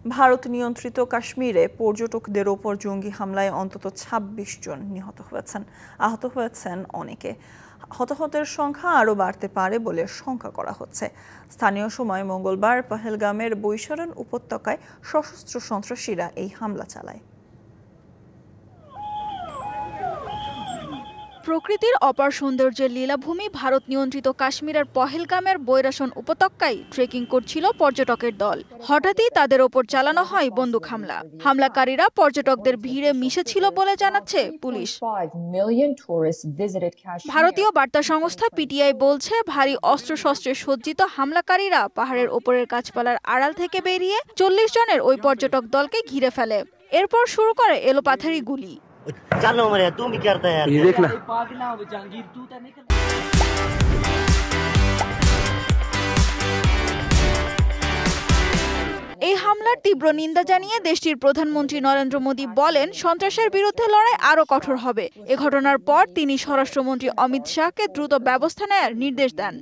ভারত নিয়ন্ত্রিত কাশ্মীরে পর্যটকদের ওপর জঙ্গি হামলায় অন্তত ২৬ জন নিহত হয়েছেন। আহত হয়েছেন অনেকে। হতাহতের সংখ্যা আরও বাড়তে পারে বলে শঙ্কা করা হচ্ছে। স্থানীয় সময় মঙ্গলবার পহেলগামের বৈশারণ উপত্যকায় সশস্ত্র সন্ত্রাসীরা এই হামলা চালায়। প্রকৃতির অপার সৌন্দর্যের লীলাভূমি ভারত নিয়ন্ত্রিত কাশ্মীরের পহেলগামের বৈরাসন উপত্যকায় ট্রেকিং করছিল পর্যটকের দল। হঠাৎই তাদের ওপর চালানো হয় বন্দুক হামলা। হামলাকারীরা পর্যটকদের ভিড়ে মিশেছিল বলে জানাচ্ছে পুলিশ। ভারতীয় বার্তা সংস্থা পিটিআই বলছে, ভারী অস্ত্রশস্ত্রে সজ্জিত হামলাকারীরা পাহাড়ের ওপরের গাছপালার আড়াল থেকে বেরিয়ে ৪০ জনের ওই পর্যটক দলকে ঘিরে ফেলে। এরপর শুরু করে এলোপাথারি গুলি। এই হামলার তীব্র নিন্দা জানিয়ে দেশটির প্রধানমন্ত্রী নরেন্দ্র মোদী বলেন, সন্ত্রাসের বিরুদ্ধে লড়াই আরও কঠোর হবে। এ ঘটনার পর তিনি স্বরাষ্ট্রমন্ত্রী অমিত শাহকে দ্রুত ব্যবস্থা নেয়ার নির্দেশ দেন।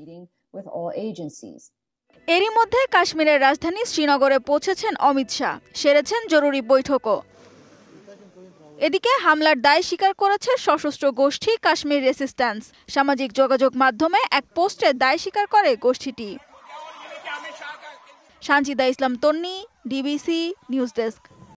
এরই মধ্যে কাশ্মীরের রাজধানী শ্রীনগরে পৌঁছেছেন অমিত শাহ, সেরেছেন জরুরি বৈঠকও। এদিকে হামলার দায় স্বীকার করেছে সশস্ত্র গোষ্ঠী কাশ্মীর রেসিস্ট্যান্স। সামাজিক যোগাযোগ মাধ্যমে এক পোস্টে দায় স্বীকার করে গোষ্ঠীটি। সানজিদা ইসলাম তন্নি, ডিবিসি নিউজ ডেস্ক।